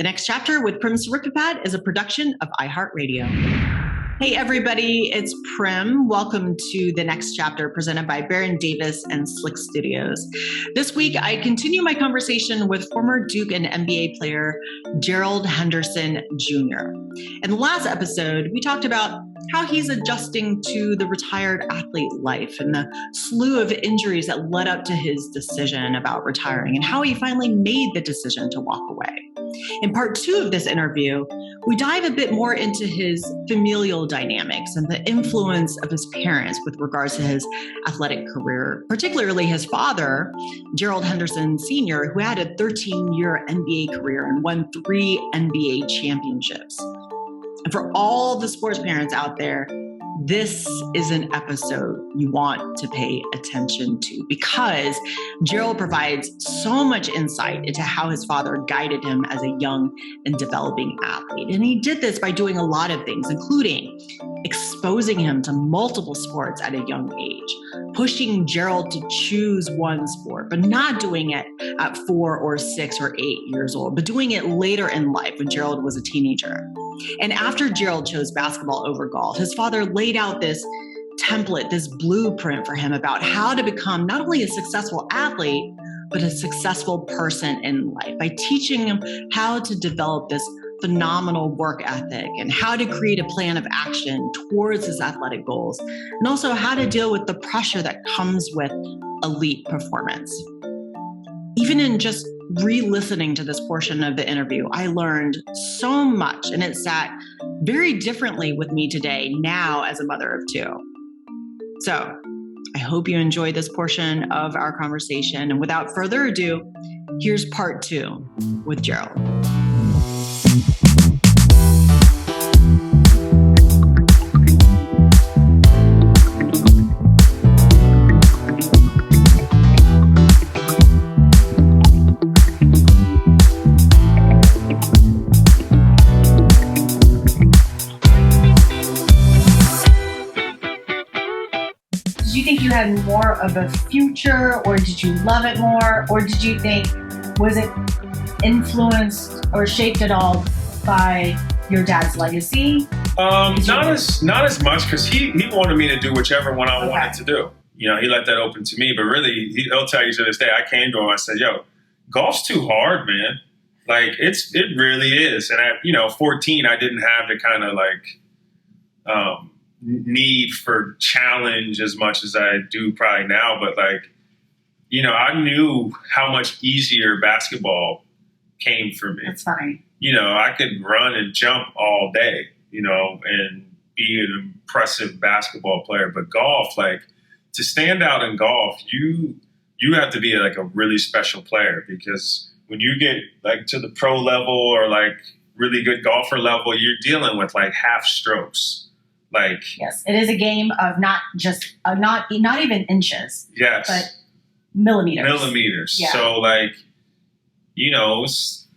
The Next Chapter with Prim Siripipat is a production of iHeartRadio. Hey everybody, it's Prim. Welcome to The Next Chapter presented by Baron Davis and Slick Studios. This week, I continue my conversation with former Duke and NBA player Gerald Henderson Jr. In the last episode, we talked about how he's adjusting to the retired athlete life and the slew of injuries that led up to his decision about retiring and how he finally made the decision to walk away. In part 2 of this interview, we dive a bit more into his familial dynamics and the influence of his parents with regards to his athletic career, particularly his father, Gerald Henderson Sr., who had a 13-year NBA career and won 3 NBA championships. And for all the sports parents out there, this is an episode you want to pay attention to because Gerald provides so much insight into how his father guided him as a young and developing athlete. And he did this by doing a lot of things, including exposing him to multiple sports at a young age, pushing Gerald to choose one sport, but not doing it at 4 or 6 or 8 years old, but doing it later in life when Gerald was a teenager. And after Gerald chose basketball over golf, his father laid out this template, this blueprint for him about how to become not only a successful athlete, but a successful person in life by teaching him how to develop this phenomenal work ethic and how to create a plan of action towards his athletic goals, and also how to deal with the pressure that comes with elite performance. Even in just re-listening to this portion of the interview, I learned so much, and it sat very differently with me today, now as a mother of 2. So I hope you enjoyed this portion of our conversation. And without further ado, here's part 2 with Gerald. Did you think you had more of a future, or did you love it more, or did you think, was it influenced or shaped at all by your dad's legacy? Not as much, because he wanted me to do whichever one I wanted to do. You know, he let that open to me, but really, he'll tell you to this day, I came to him, I said, yo, golf's too hard, man. Like, it really is. And at, 14, I didn't have the kind of need for challenge as much as I do probably now. But I knew how much easier basketball came for me. That's funny. I could run and jump all day, and be an impressive basketball player. But golf, to stand out in golf, you have to be a really special player, because when you get to the pro level or really good golfer level, you're dealing with half strokes. Yes, it is a game of not just not even inches. Yes, but millimeters. Yeah. So it was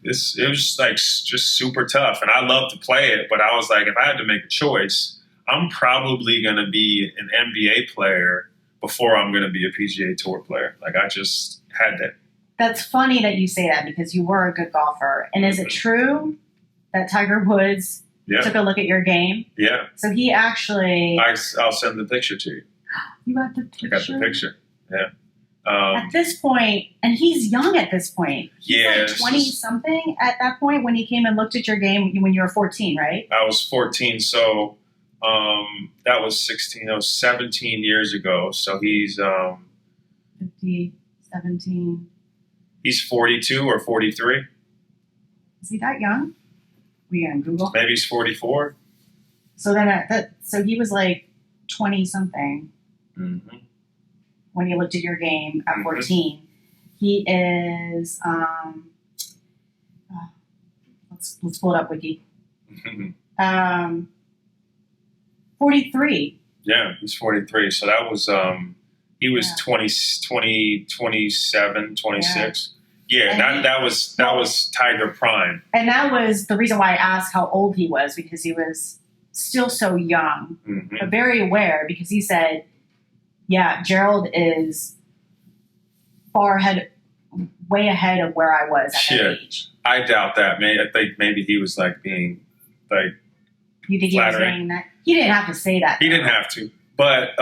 just super tough, and I love to play it. But I was if I had to make a choice, I'm probably going to be an NBA player before I'm going to be a PGA Tour player. I just had that. That's funny that you say that, because you were a good golfer. And is it true that Tiger Woods took a look at your game? Yeah. So he actually... I'll send the picture to you. You got the picture? I got the picture, yeah. At this point, and he's young at this point. He's 20-something at that point when he came and looked at your game when you were 14, right? I was 14, so that was 16. That was 17 years ago. So he's... 50, 17... He's 42 or 43. Is he that young? We on Google? Maybe he's 44. So then, so he was 20-something when he looked at your game at 14. He is. Let's pull it up, Wiki. 43. Yeah, he's 43. So that was he was 20, 27, 26. Yeah, that was Tiger Prime. And that was the reason why I asked how old he was, because he was still so young, but very aware, because he said, yeah, Gerald is far ahead way ahead of where I was at that age. I doubt that, man. I think maybe he was like being like you think flattering. He was saying that? He didn't have to say that. He didn't have to. But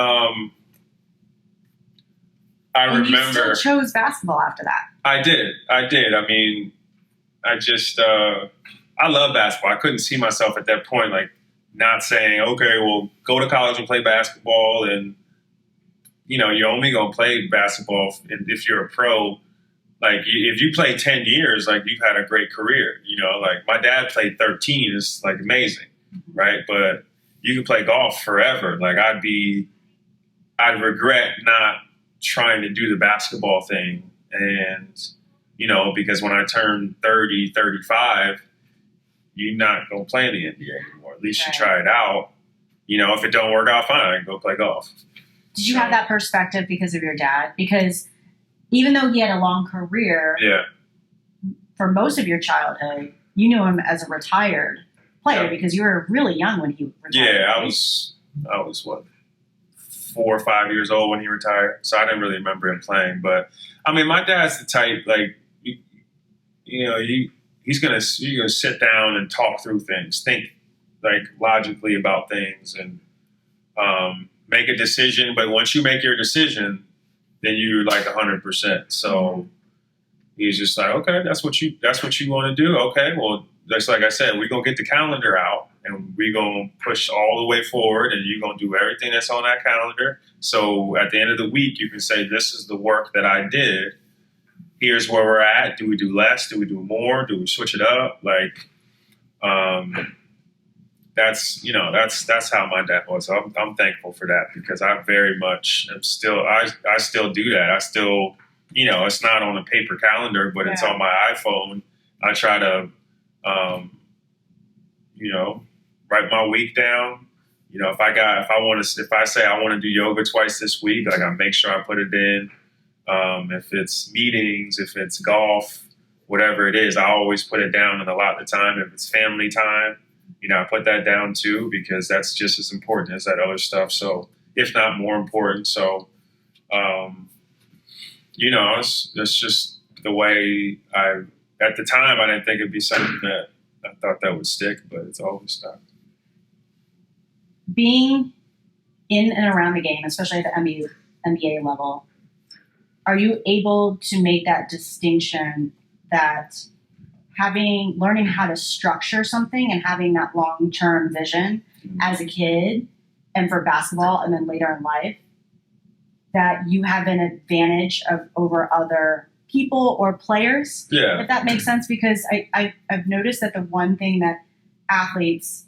I remember you still chose basketball after that. I did. I mean, I just I love basketball. I couldn't see myself at that point like not saying, okay, well, go to college and play basketball, and you're only gonna play basketball if you're a pro. Like if you play 10 years, like you've had a great career. Like my dad played 13. It's like amazing, right? But you can play golf forever. Like I'd regret not trying to do the basketball thing. And, because when I turned 30, 35, you're not going to play in the NBA anymore. At least you try it out. If it don't work out, fine, I can go play golf. Did you have that perspective because of your dad? Because even though he had a long career, for most of your childhood, you knew him as a retired player because you were really young when he retired. Yeah, I was what, 4 or 5 years old when he retired, so I didn't really remember him playing. But I mean, my dad's the type like, he's gonna sit down and talk through things, think like logically about things, and make a decision. But once you make your decision, then you're like 100%. So he's just like, okay, that's what you want to do. Okay, well, just like I said, we're gonna get the calendar out and we're gonna push all the way forward, and you're gonna do everything that's on that calendar. So at the end of the week, you can say, this is the work that I did. Here's where we're at. Do we do less? Do we do more? Do we switch it up? Like, that's how my dad was. So I'm thankful for that, because I very much am still, I still do that. I still, it's not on a paper calendar, but it's on my iPhone. I try to, write my week down. If I say I want to do yoga twice this week, like I make sure I put it in. If it's meetings, if it's golf, whatever it is, I always put it down and allot the time. If it's family time, I put that down too, because that's just as important as that other stuff. So if not more important. So, it's just the way at the time, I didn't think it'd be something that I thought that would stick, but it's always stuck. Being in and around the game, especially at the NBA level, are you able to make that distinction that learning how to structure something and having that long-term vision as a kid and for basketball and then later in life, that you have an advantage over other people or players? Yeah. If that makes sense, because I've noticed that the one thing that athletes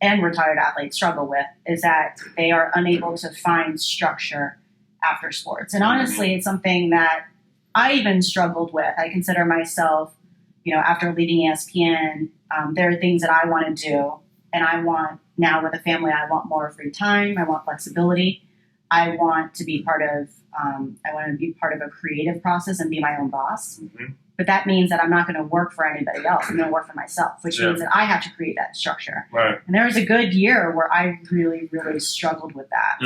and retired athletes struggle with is that they are unable to find structure after sports. And honestly, it's something that I even struggled with. I consider myself, after leaving ESPN, there are things that I want to do. And I want, now with a family, I want more free time. I want flexibility. I want to be part of a creative process and be my own boss. Mm-hmm. But that means that I'm not going to work for anybody else. I'm going to work for myself, which means that I have to create that structure. Right. And there was a good year where I really, really struggled with that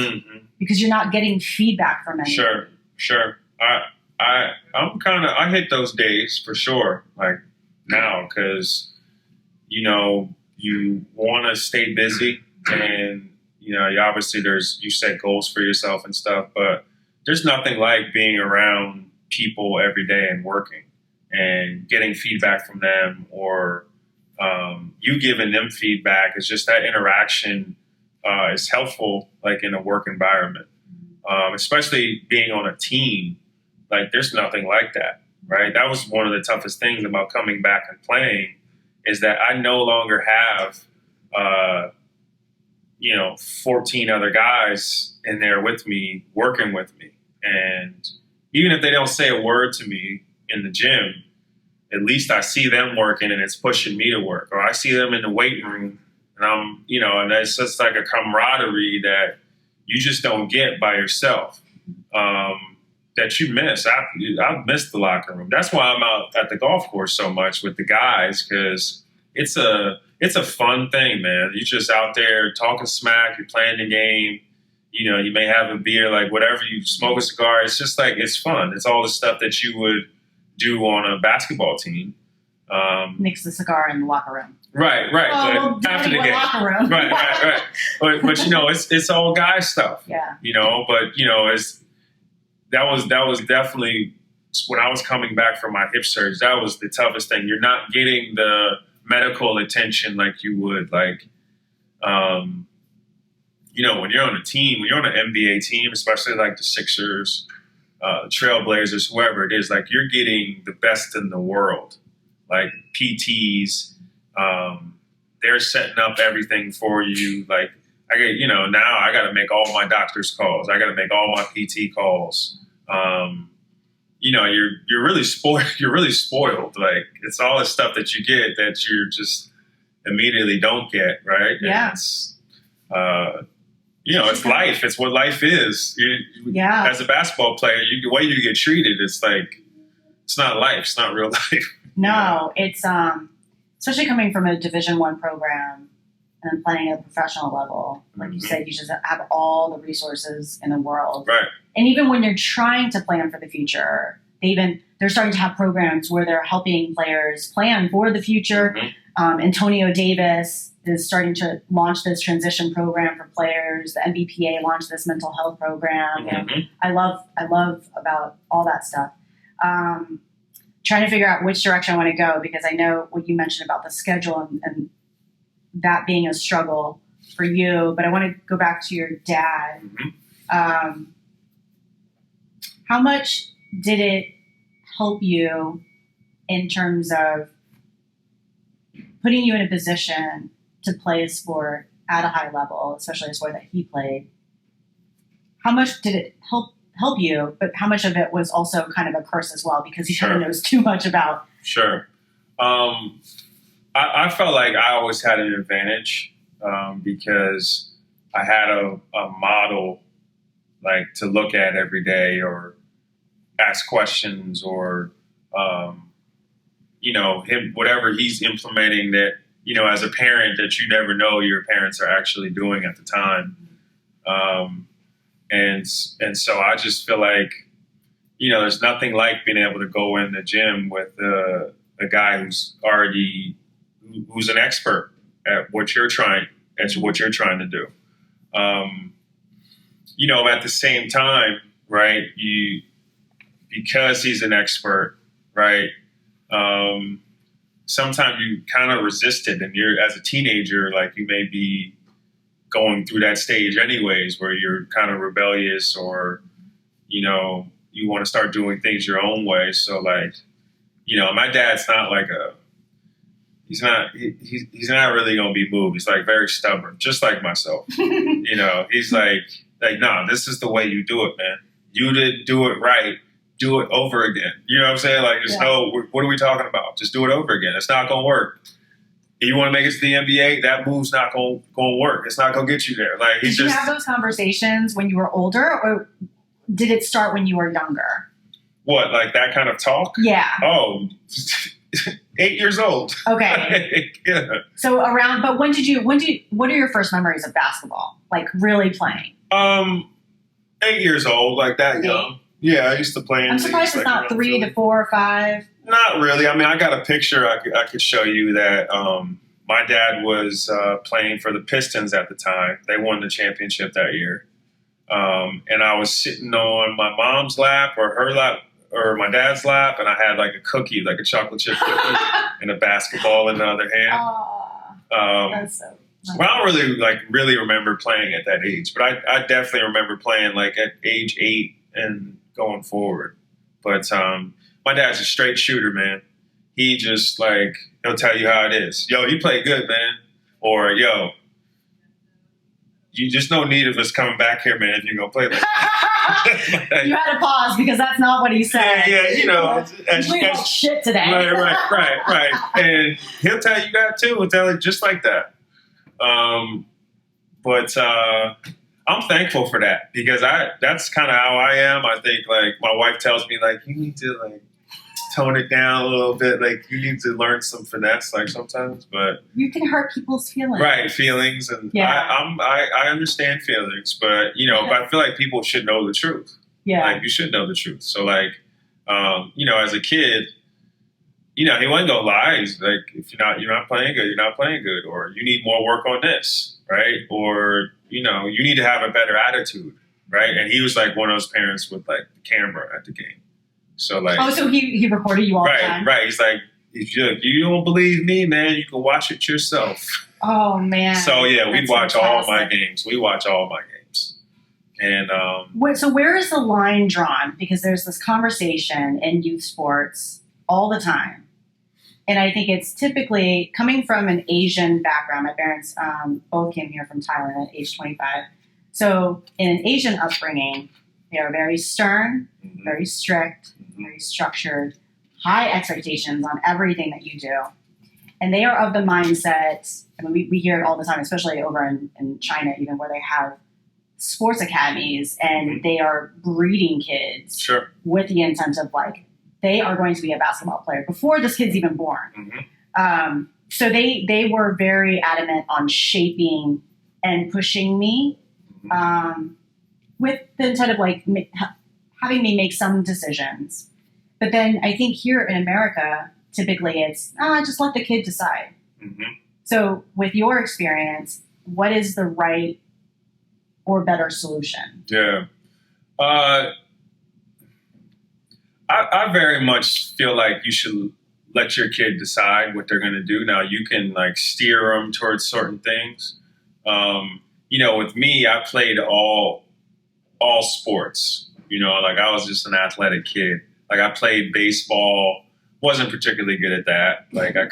because you're not getting feedback from anyone. Sure. I hit those days for sure. Like now, because, you want to stay busy and, obviously you set goals for yourself and stuff, but there's nothing like being around people every day and working and getting feedback from them, or you giving them feedback. It's just that interaction is helpful, like in a work environment, especially being on a team. Like there's nothing like that, right? That was one of the toughest things about coming back and playing, is that I no longer have, 14 other guys in there with me, working with me. And even if they don't say a word to me in the gym, at least I see them working and it's pushing me to work. Or I see them in the weight room and I'm, and it's just like a camaraderie that you just don't get by yourself, that you miss. I've missed the locker room. That's why I'm out at the golf course so much with the guys, because it's a fun thing, man. You're just out there talking smack, you're playing the game. You may have a beer, like whatever, you smoke a cigar. It's just like, it's fun. It's all the stuff that you would do on a basketball team. Mix the cigar in the locker room. Right. Oh, but after the game, locker room. right. But it's all guy stuff. Yeah. But that was definitely when I was coming back from my hip surgery. That was the toughest thing. You're not getting the medical attention like you would when you're on a team, when you're on an NBA team, especially like the Sixers, Trailblazers, whoever it is, like you're getting the best in the world, like PTs. They're setting up everything for you. Like now I got to make all my doctor's calls. I got to make all my PT calls. You're really spoiled. You're really spoiled. Like it's all the stuff that you get that you just immediately don't get. Right. Yeah. It's life. It's what life is. As a basketball player, the way you get treated, it's like, it's not life. It's not real life. No, it's, especially coming from a Division I program and playing at a professional level. Like you said, you just have all the resources in the world. Right. And even when you're trying to plan for the future, they're starting to have programs where they're helping players plan for the future. Antonio Davis is starting to launch this transition program for players. The NBPA launched this mental health program. And I love about all that stuff. Trying to figure out which direction I want to go, because I know what you mentioned about the schedule and that being a struggle for you. But I want to go back to your dad. How much did it help you in terms of putting you in a position to play a sport at a high level, especially a sport that he played? How much did it help you, but how much of it was also kind of a curse as well, because he kind of knows too much about? Sure. I felt like I always had an advantage because I had a model like to look at every day or ask questions or, him, whatever he's implementing that, as a parent that you never know your parents are actually doing at the time. And so I just feel like, there's nothing like being able to go in the gym with a guy who's an expert at what you're trying to do. At the same time, right, because he's an expert, right, sometimes you kind of resist it, and you're, as a teenager, like you may be going through that stage anyways, where you're kind of rebellious or, you want to start doing things your own way. So like, my dad's not like he's not really going to be moved. He's like very stubborn, just like myself. He's like, nah, this is the way you do it, man. You did do it right. Do it over again. You know what I'm saying? Like, what are we talking about? Just do it over again. It's not going to work. If you want to make it to the NBA, that move's not going to work. It's not going to get you there. Like, did you have those conversations when you were older, or did it start when you were younger? What, like that kind of talk? Yeah. Oh, 8 years old. Okay. Yeah. So but what are your first memories of basketball? Like really playing? 8 years old, like that young. Yeah, I used to play in I'm surprised it's not 3 to 4 or 5. Not really. I mean, I got a picture I could show you that my dad was playing for the Pistons at the time. They won the championship that year. And I was sitting on my mom's lap or her lap or my dad's lap, and I had like a cookie, like a chocolate chip cookie and a basketball in the other hand. That's so nice. Well, I don't really remember playing at that age, but I definitely remember playing like at age 8 and going forward. But my dad's a straight shooter, man. He just he'll tell you how it is. Yo, you play good, man. Or yo, you just no need of us coming back here, man, if you're gonna play like that. You had to pause because that's not what he said. Yeah, we talk shit today. Right. And he'll tell you that too. He'll tell you just like that. But I'm thankful for that because that's kind of how I am. I think like my wife tells me like you need to like tone it down a little bit. Like you need to learn some finesse like sometimes, but you can hurt people's feelings. Right, feelings, and I understand feelings, but but I feel like people should know the truth. Yeah, like you should know the truth. So like As a kid, he wasn't gonna lie. He's like, if you're not playing good, you're not playing good, or you need more work on this, right? Or you need to have a better attitude, right? And he was like one of those parents with like the camera at the game. So like, so he recorded you all the time, right? He's like, if you don't believe me, man, you can watch it yourself. Oh man! So yeah, we'd watch all my games. We watch all my games, and so where is the line drawn? Because there's this conversation in youth sports all the time. And I think it's typically coming from an Asian background. My parents both came here from Thailand at age 25. So in an Asian upbringing, they are very stern, very strict, very structured, high expectations on everything that you do. And they are of the mindset, we hear it all the time, especially over in China, even where they have sports academies and they are breeding kids with the intent of like, they are going to be a basketball player before this kid's even born. So they were very adamant on shaping and pushing me with the intent of like having me make some decisions. But then I think here in America, typically it's, just let the kid decide. So with your experience, what is the right or better solution? Yeah. I very much feel like you should let your kid decide what they're going to do. Now, you can like steer them towards certain things. With me, I played all sports. Like I was just an athletic kid. Like I played baseball, wasn't particularly good at that. Like I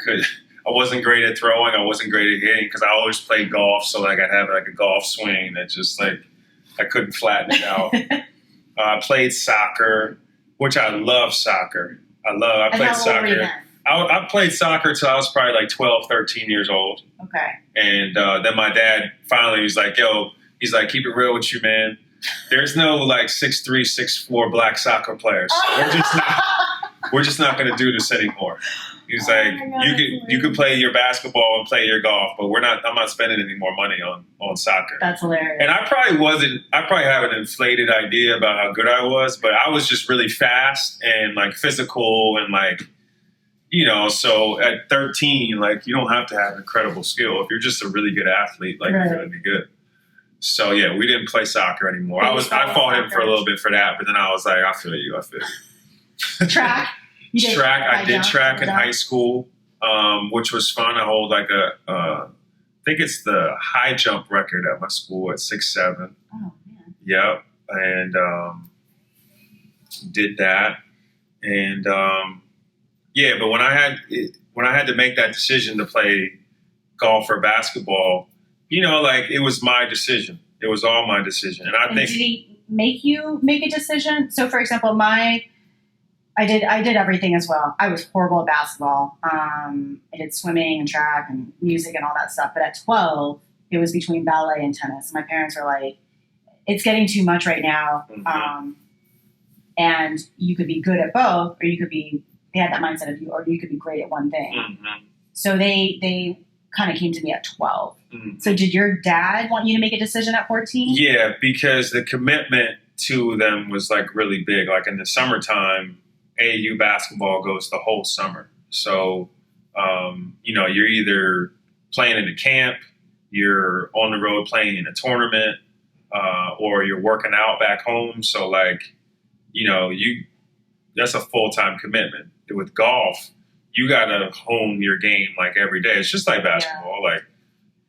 wasn't great at throwing. I wasn't great at hitting because I always played golf. So like I'd have like a golf swing that just like I couldn't flatten it out. I played soccer. Which I love soccer. I played soccer. I played soccer till I was probably like 12, 13 years old. Okay. And then my dad finally was like, he's like, keep it real with you, man. There's no like 6'3", 6'4" black soccer players. We're just not going to do this anymore. He's like, you can play your basketball and play your golf, but I'm not spending any more money on soccer. That's hilarious. And I probably have an inflated idea about how good I was, but I was just really fast and like physical and like, so at 13, like you don't have to have incredible skill. If you're just a really good athlete, like you're going to be good. So yeah, we didn't play soccer anymore. I fought him for a little bit for that, but then I was like, I feel you. Track? I did track in high school, which was fun. I hold like I think it's the high jump record at my school at 6'7". Oh man. Yep. And did that. And but when I had to make that decision to play golf or basketball, like it was my decision. It was all my decision. And I think, did he make you make a decision? So for example, I did everything as well. I was horrible at basketball. I did swimming and track and music and all that stuff. But at 12, it was between ballet and tennis. My parents were like, it's getting too much right now. And you could be good at both, or they had that mindset of or you could be great at one thing. So they kind of came to me at 12. So did your dad want you to make a decision at 14? Yeah, because the commitment to them was like really big. Like in the summertime, AAU basketball goes the whole summer. So, you're either playing in a camp, you're on the road playing in a tournament, or you're working out back home. So like, that's a full-time commitment. With golf, you got to hone your game like every day. It's just like basketball. Yeah. Like,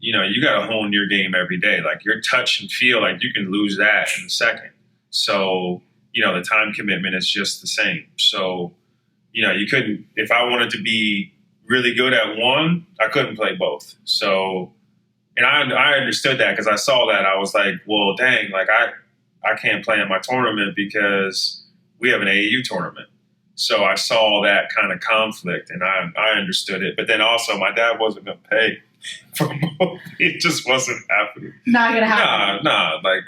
you got to hone your game every day. Like your touch and feel, like you can lose that in a second. So, the time commitment is just the same. So, you couldn't, if I wanted to be really good at one, I couldn't play both. So, and I understood that because I saw that. I was like, well, dang, like I can't play in my tournament because we have an AAU tournament. So I saw that kind of conflict and I understood it. But then also my dad wasn't going to pay for both. It just wasn't happening. Not going to happen. Nah. Like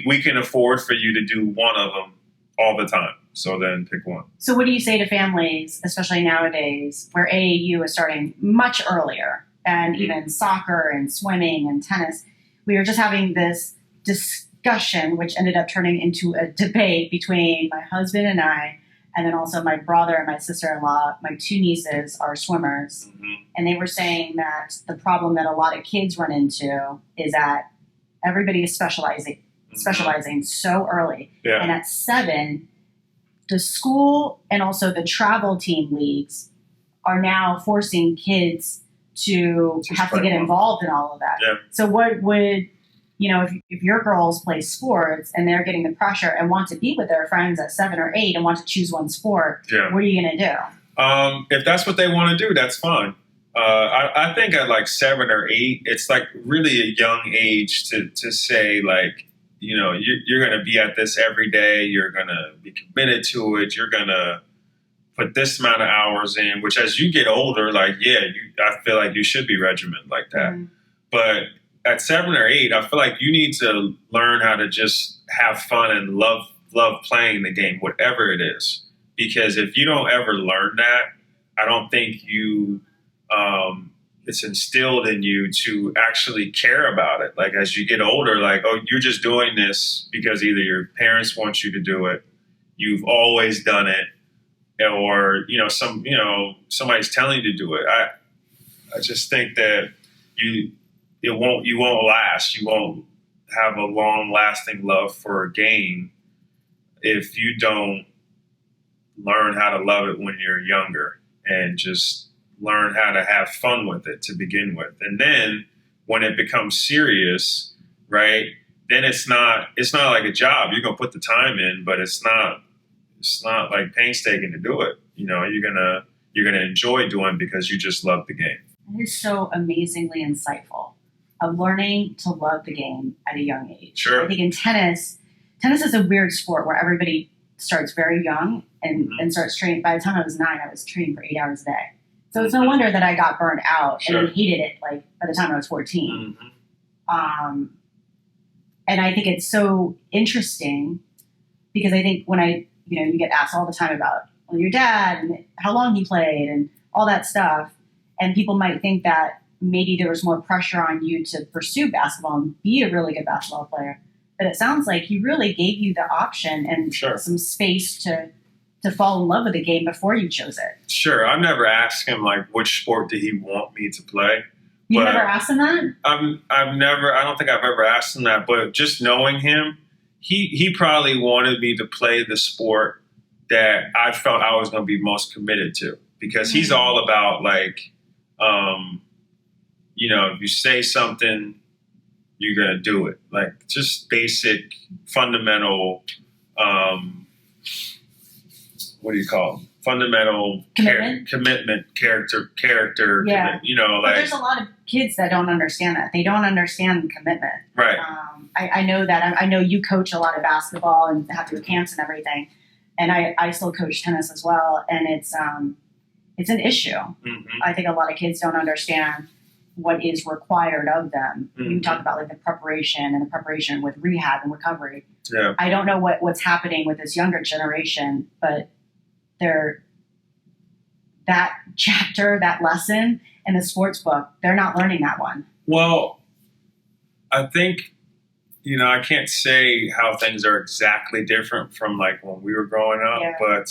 we can afford for you to do one of them all the time. So then pick one. So what do you say to families, especially nowadays, where AAU is starting much earlier and even soccer and swimming and tennis? We are just having this discussion, which ended up turning into a debate between my husband and I, and then also my brother and my sister-in-law. My two nieces are swimmers, and they were saying that the problem that a lot of kids run into is that everybody is specializing so early. Yeah. And at 7, the school and also the travel team leagues are now forcing kids to have to get involved in all of that. Yeah. So what would, if your girls play sports and they're getting the pressure and want to be with their friends at 7 or 8 and want to choose one sport, what are you going to do? If that's what they want to do, that's fine. I think at like 7 or 8, it's like really a young age to say like, you're going to be at this every day. You're going to be committed to it. You're going to put this amount of hours in, which as you get older, like, I feel like you should be regimented like that. Mm-hmm. But at 7 or 8, I feel like you need to learn how to just have fun and love playing the game, whatever it is. Because if you don't ever learn that, I don't think it's instilled in you to actually care about it. Like as you get older, like, oh, you're just doing this because either your parents want you to do it, you've always done it, or somebody's telling you to do it. I just think that you won't last. You won't have a long lasting love for a game if you don't learn how to love it when you're younger and just learn how to have fun with it to begin with. And then when it becomes serious, right, then it's not like a job. You're going to put the time in, but it's not like painstaking to do it. You're going to enjoy doing it because you just love the game. It is so amazingly insightful of learning to love the game at a young age. Sure. I think in tennis is a weird sport where everybody starts very young and starts training. By the time I was 9, I was training for 8 hours a day. So it's no wonder that I got burned out and hated it like by the time I was 14. Mm-hmm. And I think it's so interesting because I think when you get asked all the time about your dad and how long he played and all that stuff, and people might think that maybe there was more pressure on you to pursue basketball and be a really good basketball player. But it sounds like he really gave you the option and some space to fall in love with the game before you chose it. Sure. I've never asked him, like, which sport did he want me to play. You never asked him that? I don't think I've ever asked him that, but just knowing him, he probably wanted me to play the sport that I felt I was going to be most committed to, because he's all about like, if you say something, you're going to do it. Like just basic, fundamental, what do you call them? Fundamental commitment, character. Yeah. But there's a lot of kids that don't understand that. They don't understand commitment. Right. I know that. I know you coach a lot of basketball and have to do camps and everything. And I still coach tennis as well. And it's an issue. Mm-hmm. I think a lot of kids don't understand what is required of them. Mm-hmm. You talk about like the preparation with rehab and recovery. Yeah. I don't know what's happening with this younger generation, but that chapter, that lesson in the sports book, they're not learning that one. Well, I think, I can't say how things are exactly different from like when we were growing up, but,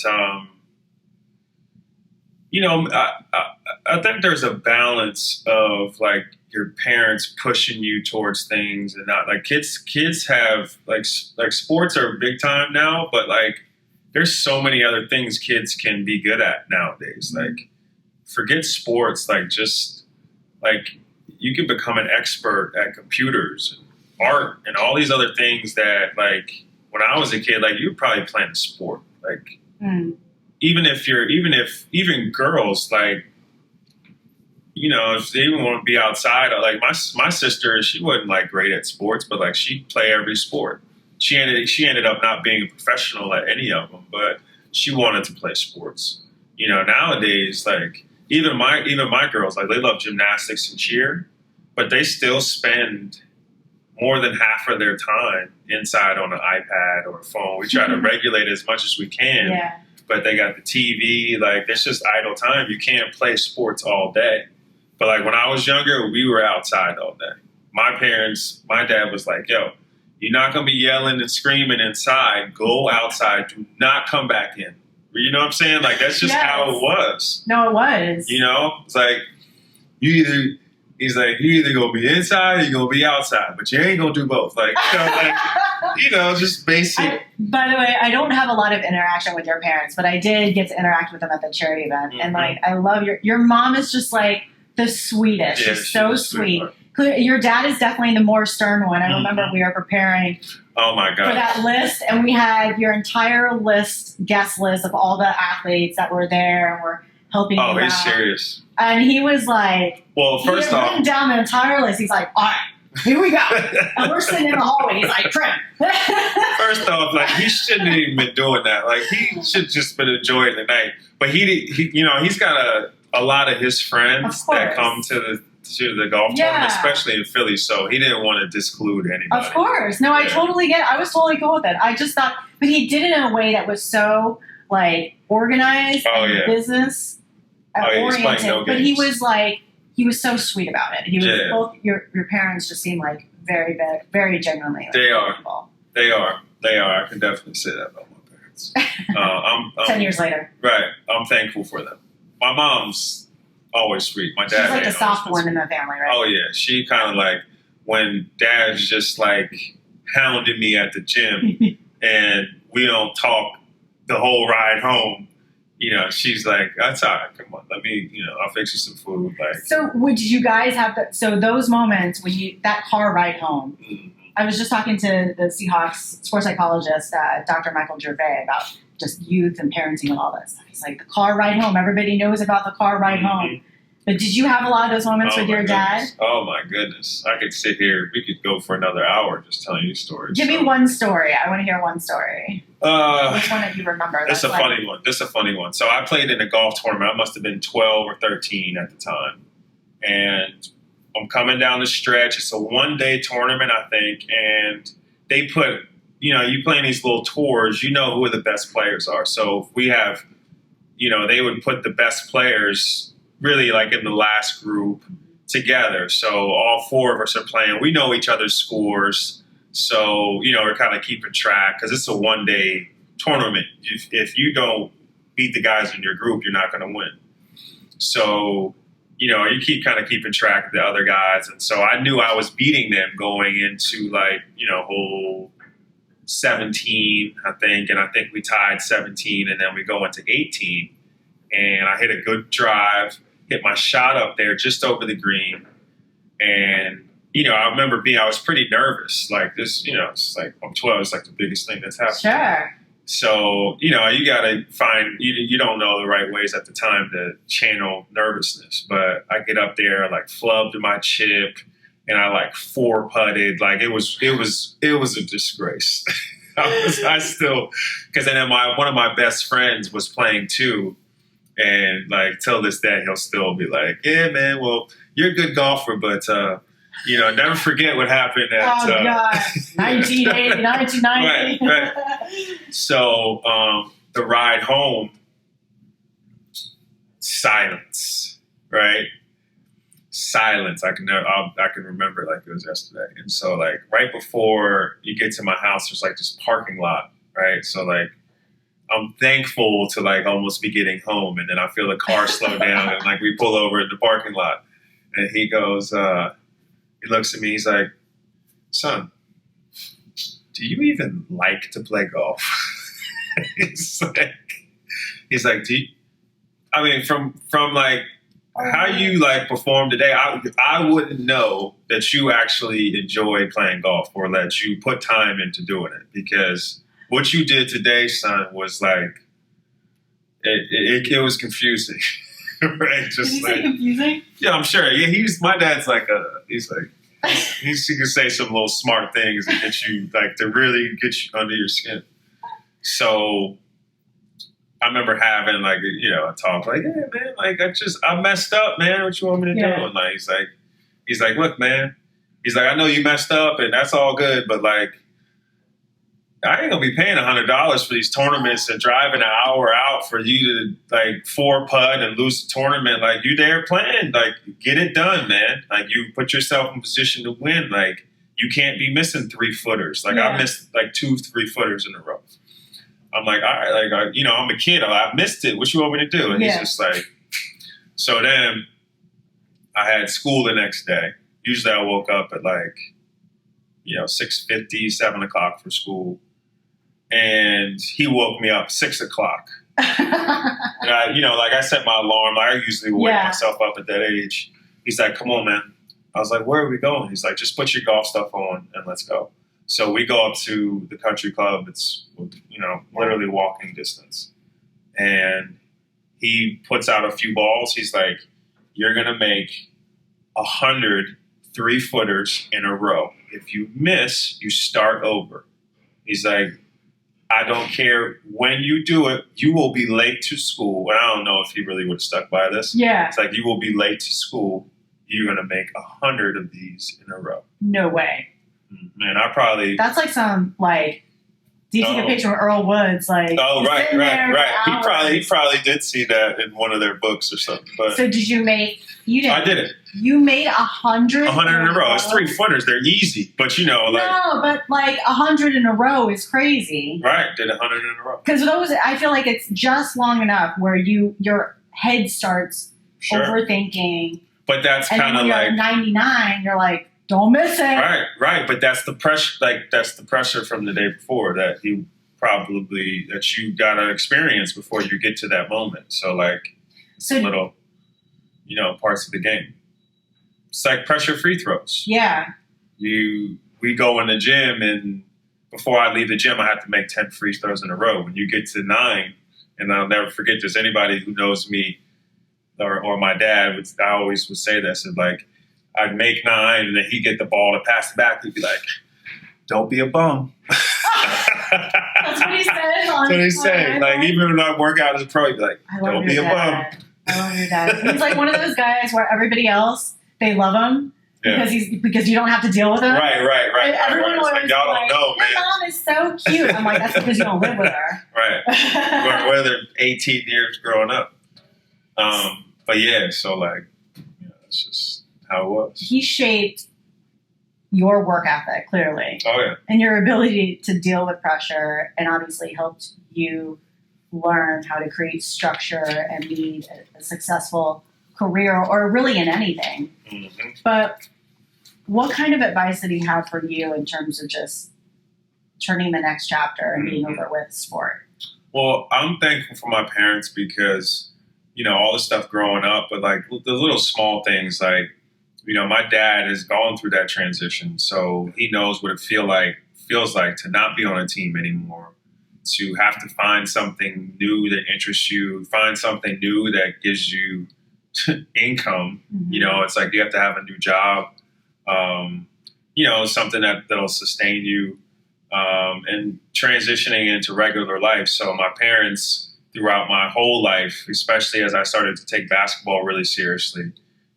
I think there's a balance of like your parents pushing you towards things and not like kids have like sports are big time now, but like there's so many other things kids can be good at nowadays. Like forget sports, like just like you can become an expert at computers and art and all these other things that like when I was a kid, like you were probably playing a sport. Like even girls, like, if they even want to be outside, like my sister, she wasn't like great at sports, but like she'd play every sport. She ended up not being a professional at any of them, but she wanted to play sports. Nowadays, like even my girls, like they love gymnastics and cheer, but they still spend more than half of their time inside on an iPad or a phone. We try to regulate as much as we can, but they got the TV, like it's just idle time. You can't play sports all day. But like when I was younger, we were outside all day. My dad was like, yo, You're not going to be yelling and screaming inside. Go outside. Do not come back in. You know what I'm saying? Like, that's just how it was. No, it was. You know? It's like, he's like, you either going to be inside or you're going to be outside, but you ain't going to do both. Like, just basic. By the way, I don't have a lot of interaction with your parents, but I did get to interact with them at the charity event. And, like, I love your mom is just, like, the sweetest. Yeah, she's so sweet. Sweetheart. Your dad is definitely the more stern one. I remember we were preparing oh my God. for that list, and we had your entire guest list of all the athletes that were there and were helping you out. Oh, he's serious. And he was like, well, first off, written down the entire list. He's like, all right, here we go. And we're sitting in the hallway. He's like, Prim. first off, like, he shouldn't have even been doing that. Like, he should just been enjoying the night. But he's got a lot of his friends that come to the golf tournament, especially in Philly, so he didn't want to disclude anybody. Of course. No, I totally get it. I was totally cool with it. I just thought, but he did it in a way that was so, like, organized and business oriented. No but he was so sweet about it. He was both your parents just seemed like very, very, very genuinely. Like, they are. people. They are. I can definitely say that about my parents. I'm 10 years later. Right. I'm thankful for them. My mom's always sweet. My dad. She's like the soft one in the family, right? Oh yeah, she kind of like when Dad's just like hounding me at the gym, and we don't talk the whole ride home. You know, she's like, "That's all right. Come on, let me. I'll fix you some food." Like, so would you guys have those moments when that car ride home? Mm-hmm. I was just talking to the Seahawks sports psychologist, Dr. Michael Gervais, about just youth and parenting and all that stuff. He's like, the car ride home. Everybody knows about the car ride home. But did you have a lot of those moments with your dad? Oh my goodness. I could sit here. We could go for another hour just telling you stories. Give me one story. I want to hear one story. Which one do you remember? That's a funny one. This is a funny one. So I played in a golf tournament. I must have been 12 or 13 at the time. And I'm coming down the stretch. It's a one-day tournament, I think. And they put, you play in these little tours, who the best players are. So we have, they would put the best players really like in the last group together. So all four of us are playing. We know each other's scores. So, we're kind of keeping track because it's a one-day tournament. If you don't beat the guys in your group, you're not going to win. So, you keeping track of the other guys. And so I knew I was beating them going into hole 17, I think. And I think we tied 17 and then we go into 18. And I hit a good drive, hit my shot up there just over the green. And, I remember I was pretty nervous. Like this, it's like I'm 12. It's like the biggest thing that's happened. Sure. So, you got to find, you don't know the right ways at the time to channel nervousness. But I get up there, like flubbed my chip, and I like 4-putted. Like it was a disgrace. Because then one of my best friends was playing too. And like till this day, he'll still be like, yeah, man, well, you're a good golfer, but, never forget what happened at 1980, 1990. Right. So the ride home, silence, right? Silence. I can remember it like it was yesterday. And so like right before you get to my house, there's like this parking lot, right? So like I'm thankful to like almost be getting home, and then I feel the car slow down, and like we pull over in the parking lot, and he goes, he looks at me, he's like, son, do you even like to play golf? he's like, from like how you like perform today, I wouldn't know that you actually enjoy playing golf or that you put time into doing it, because what you did today, son, was like, it was confusing. Right? Just Did you say confusing? Yeah, I'm sure. Yeah, my dad's like, he can say some little smart things that get you, like, to really get you under your skin. So I remember having like, a talk like, yeah, man, like I messed up, man. What you want me to do? And like, he's like, look, man, he's like, I know you messed up and that's all good, but like, I ain't gonna be paying $100 for these tournaments and driving an hour out for you to like 4-putt and lose the tournament. Like you there playing, like get it done, man. Like you put yourself in position to win. Like you can't be missing 3-footers. Like, Yeah. I missed like 2 3-footers in a row. I'm like, all right, like, I'm a kid. I missed it. What you want me to do? And he's just like, so then I had school the next day. Usually I woke up at like, 6:50, 7 o'clock for school. And he woke me up 6 o'clock. And I set my alarm. I usually wake myself up at that age. He's like, come on, man. I was like, where are we going? He's like, just put your golf stuff on and let's go. So we go up to the country club. It's, literally walking distance. And he puts out a few balls. He's like, you're going to make 100 3-footers in a row. If you miss, you start over. He's like, I don't care when you do it, you will be late to school. And I don't know if he really would have stuck by this. Yeah. It's like, you will be late to school. You're going to make 100 of these in a row. No way. Man, I probably... That's like some, do you take a picture of Earl Woods? Like, oh, right. He probably did see that in one of their books or something. But so did you make... You didn't. I did it. You made 100? 100 in a row. It's 3-footers. They're easy. But, No, but 100 in a row is crazy. Right. Did 100 in a row. Because I feel like it's just long enough where your head starts overthinking. But that's kind of like... 99, you're like, don't miss it. Right. But that's the pressure. That's the pressure from the day before that you got to experience before you get to that moment. So little, parts of the game. It's like pressure free throws. Yeah. We go in the gym, and before I leave the gym, I have to make 10 free throws in a row. When you get to 9, and I'll never forget this. Anybody who knows me or my dad, I always would say this, and I'd make 9, and then he'd get the ball to pass it back. He'd be like, don't be a bum. That's what he said. That's what he said. Even when I work out as a pro, he'd be like, don't be a bum. I love your dad. He's like one of those guys where everybody else, they love him because you don't have to deal with him. Right. Everyone It's like, y'all don't know, man. Your mom is so cute. I'm like, that's because you don't live with her. Right. Whether 18 years growing up. But yeah, so it's just how it was. He shaped your work ethic, clearly. Oh, yeah. And your ability to deal with pressure, and obviously helped you learn how to create structure and lead a successful career, or really in anything. Mm-hmm. But what kind of advice did he have for you in terms of just turning the next chapter and being over with sport? Well, I'm thankful for my parents because, all the stuff growing up, but the little small things, my dad has gone through that transition, so he knows what it feels like to not be on a team anymore, to have to find something new that interests you, find something new that gives you income. Mm-hmm. It's like you have to have a new job, something that'll sustain you, and transitioning into regular life. So my parents, throughout my whole life, especially as I started to take basketball really seriously,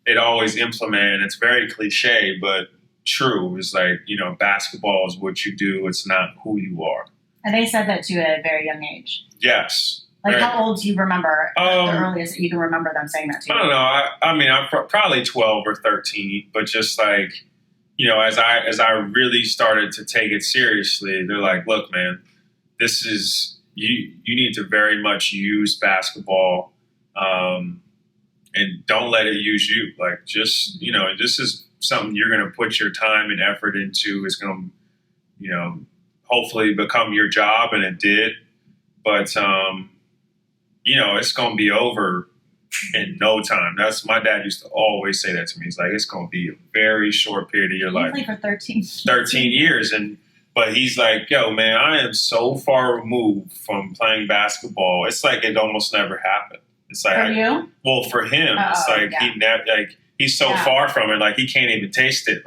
it always implemented, it's very cliche, but true. It's like, basketball is what you do. It's not who you are. And they said that to you at a very young age. Yes. How old do you remember? The earliest that you can remember them saying that to you? I don't know. I'm probably 12 or 13, but just as I really started to take it seriously, they're like, look, man, this is, you need to very much use basketball, and don't let it use you. This is something you're going to put your time and effort into. It's going to, hopefully become your job, and it did. But, it's going to be over in no time. My dad used to always say that to me. He's like, it's going to be a very short period of your life. Played for 13 years. But he's like, yo, man, I am so far removed from playing basketball. It's like it almost never happened. It's like, for you? Well, for him, it's like he's so far from it, he can't even taste it.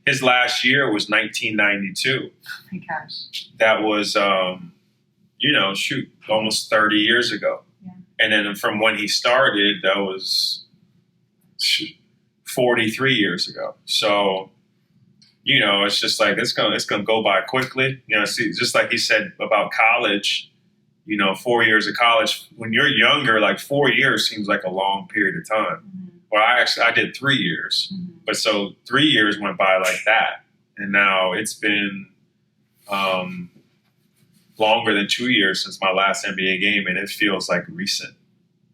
His last year was 1992. Oh my gosh. That was, almost 30 years ago. Yeah. And then from when he started, that was 43 years ago. So, it's just it's gonna go by quickly. Just like he said about college, 4 years of college. When you're younger, 4 years seems like a long period of time. Mm-hmm. Well, I did 3 years, but so 3 years went by like that, and now it's been longer than 2 years since my last NBA game, and it feels like recent,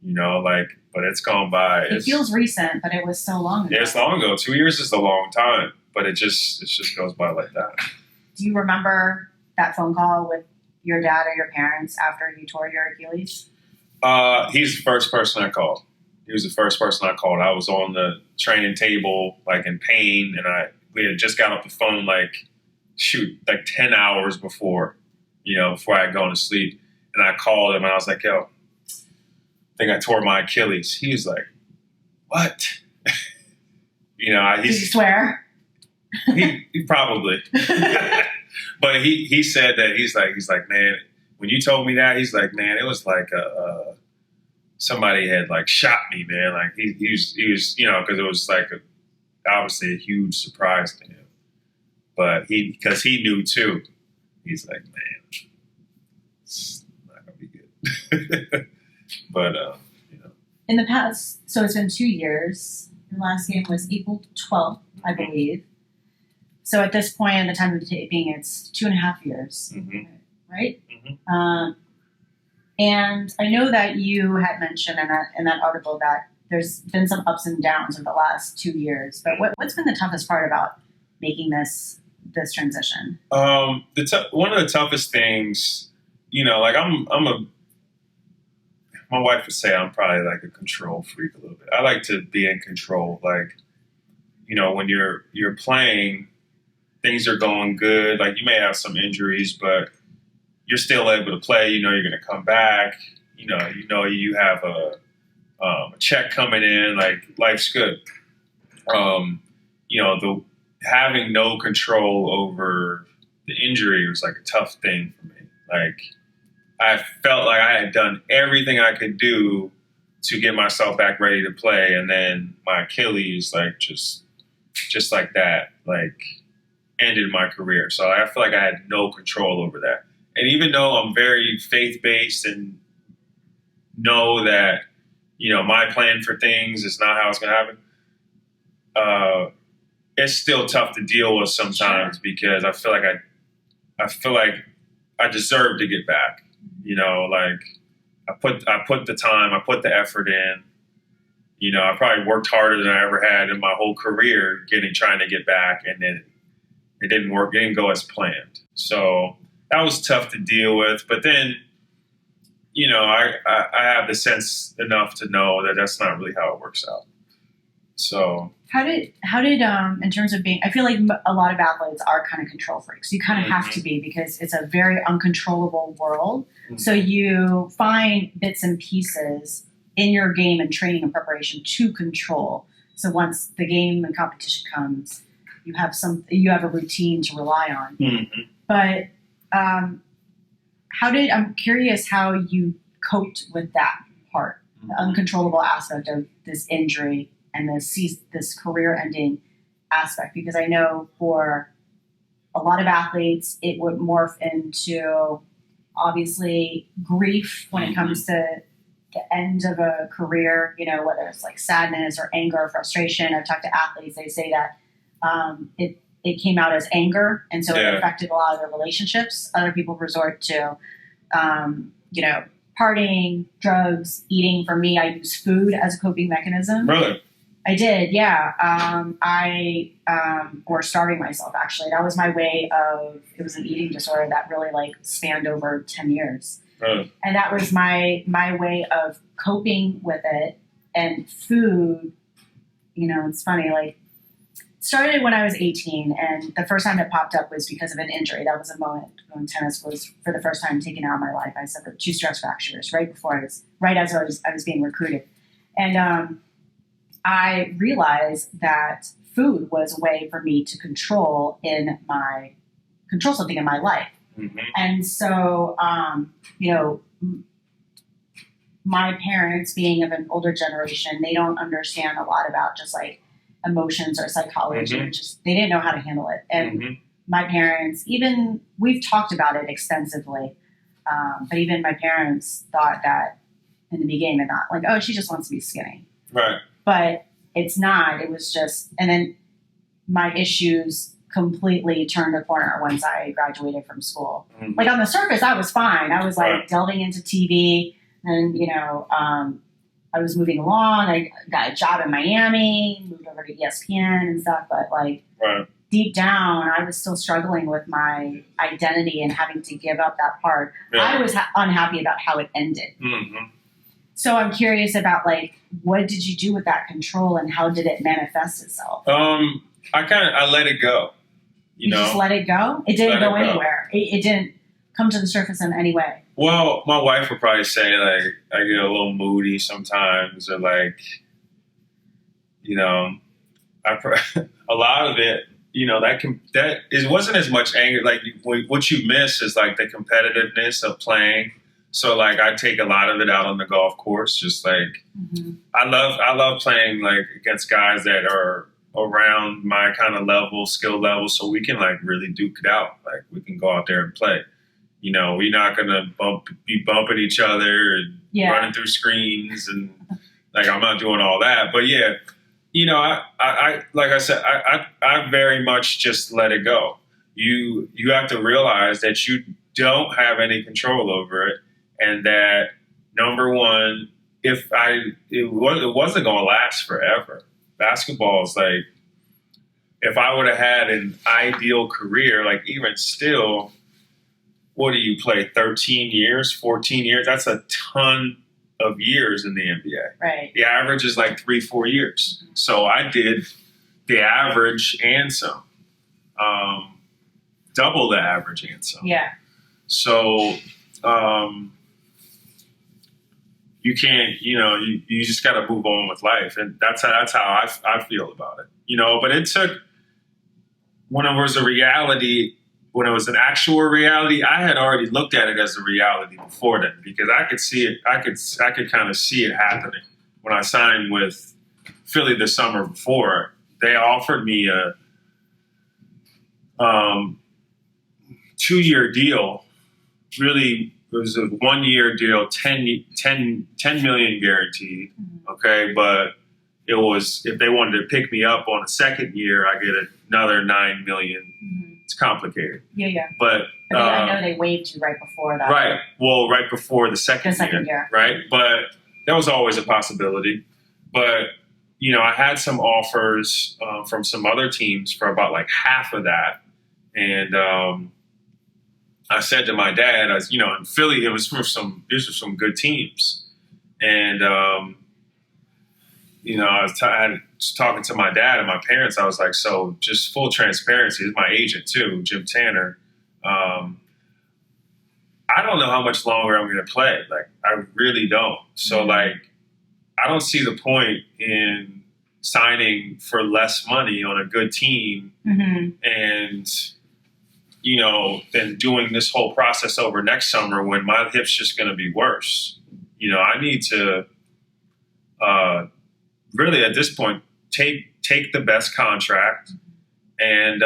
but it's gone by. It feels recent, but it was so long ago. Yeah, it's long ago. 2 years is a long time, but it just goes by like that. Do you remember that phone call with your dad or your parents after you tore your Achilles? He's the first person I called. He was the first person I called. I was on the training table, like in pain, and we had just got off the phone like 10 hours before I had gone to sleep. And I called him and I was like, yo, I think I tore my Achilles. He was like, what? Did you swear? He probably. But he said that he's like, man, when you told me that, he's like, man, it was like somebody had like shot me, man. Like he was, because it was like obviously a huge surprise to him. But because he knew too, he's like, man, it's not gonna be good. But in the past, so it's been 2 years. Your last game was April 12th, I believe. So at this point, at the time of taping, it's 2.5 years, right? Mm-hmm. And I know that you had mentioned in that article that there's been some ups and downs in the last 2 years. But what's been the toughest part about making this transition? One of the toughest things, like my wife would say I'm probably like a control freak a little bit. I like to be in control. Like, when you're playing, things are going good. Like you may have some injuries, but you're still able to play. You're going to come back. You have a check coming in. Like life's good. Having no control over the injury was like a tough thing for me. Like I felt like I had done everything I could do to get myself back ready to play, and then my Achilles, like just like that, like ended my career. So I feel like I had no control over that. And even though I'm very faith-based and know that, my plan for things is not how it's going to happen, it's still tough to deal with sometimes because I feel like I deserve to get back. Like I put the time, I put the effort in. I probably worked harder than I ever had in my whole career trying to get back, and then it didn't work. It didn't go as planned. So that was tough to deal with. But then, I have the sense enough to know that that's not really how it works out. So how did in terms of being, I feel like a lot of athletes are kind of control freaks. You kind of have to be because it's a very uncontrollable world. Mm-hmm. So you find bits and pieces in your game and training and preparation to control. So once the game and competition comes, you have a routine to rely on. Mm-hmm. But I'm curious how you coped with that part, the uncontrollable aspect of this injury and this career-ending aspect, because I know for a lot of athletes, it would morph into obviously grief when it comes to the end of a career, whether it's like sadness or anger or frustration. I've talked to athletes, they say that it came out as anger, and so it affected a lot of their relationships. Other people resort to, partying, drugs, eating. For me, I use food as a coping mechanism. Really? I did, yeah. Or starving myself, actually. That was my way of, it was an eating disorder that really like spanned over 10 years. Really? And that was my way of coping with it. And food, it's funny, like, started when I was 18, and the first time it popped up was because of an injury. That was a moment when tennis was, for the first time, taken out of my life. I suffered 2 stress fractures right as I was being recruited. And I realized that food was a way for me to control something in my life. Mm-hmm. And so, my parents, being of an older generation, they don't understand a lot about just like emotions or psychology. Mm-hmm. They didn't know how to handle it. And my parents, even, we've talked about it extensively, but even my parents thought that in the beginning, they're not like, oh, she just wants to be skinny. Right. But it's not. It was just, and then my issues completely turned a corner once I graduated from school. Mm-hmm. Like on the surface, I was fine. I was like Right. delving into TV, and I was moving along. I got a job in Miami, moved over to ESPN and stuff. But like Right. deep down, I was still struggling with my identity and having to give up that part. Yeah. I was unhappy about how it ended. Mm-hmm. So I'm curious about like, what did you do with that control and how did it manifest itself? I let it go. You know, just let it go? It didn't Let it go go. anywhere. It didn't come to the surface in any way. well, my wife would probably say like I get a little moody sometimes, or like, a lot of it, it wasn't as much anger. Like what you miss is like the competitiveness of playing. So like I take a lot of it out on the golf course. Just like I love playing like against guys that are around my kind of skill level, so we can like really duke it out. Like we can go out there and play. We're not gonna be bumping each other and running through screens, and like I'm not doing all that. But yeah, I like I said, I very much just let it go. You have to realize that you don't have any control over it, and that number one, it wasn't gonna last forever. Basketball is like, if I would have had an ideal career, like even still, what do you play, 13 years, 14 years? That's a ton of years in the NBA. Right. The average is like 3-4 years. So I did the average and some, double the average and some. Yeah. So you can't, you just got to move on with life, and that's how I feel about it. But it took, when it was a reality, when it was an actual reality, I had already looked at it as a reality before then, because I could see it. I could kind of see it happening when I signed with Philly the summer before. They offered me a 2-year deal. Really, it was a 1-year deal, 10 million guaranteed. Okay, but it was, if they wanted to pick me up on a second year, I get another 9 million. It's complicated. Yeah. But I know they waived you right before that. Right. Well, right before the second year. Right. But that was always a possibility. But, I had some offers from some other teams for about like half of that. And I said to my dad, in Philly, these were some good teams. And, I was talking to my dad and my parents. I was like, so just full transparency, is my agent too, Jim Tanner. I don't know how much longer I'm going to play. Like, I really don't. So like, I don't see the point in signing for less money on a good team and, then doing this whole process over next summer when my hip's just going to be worse. I need to, really at this point, take the best contract, and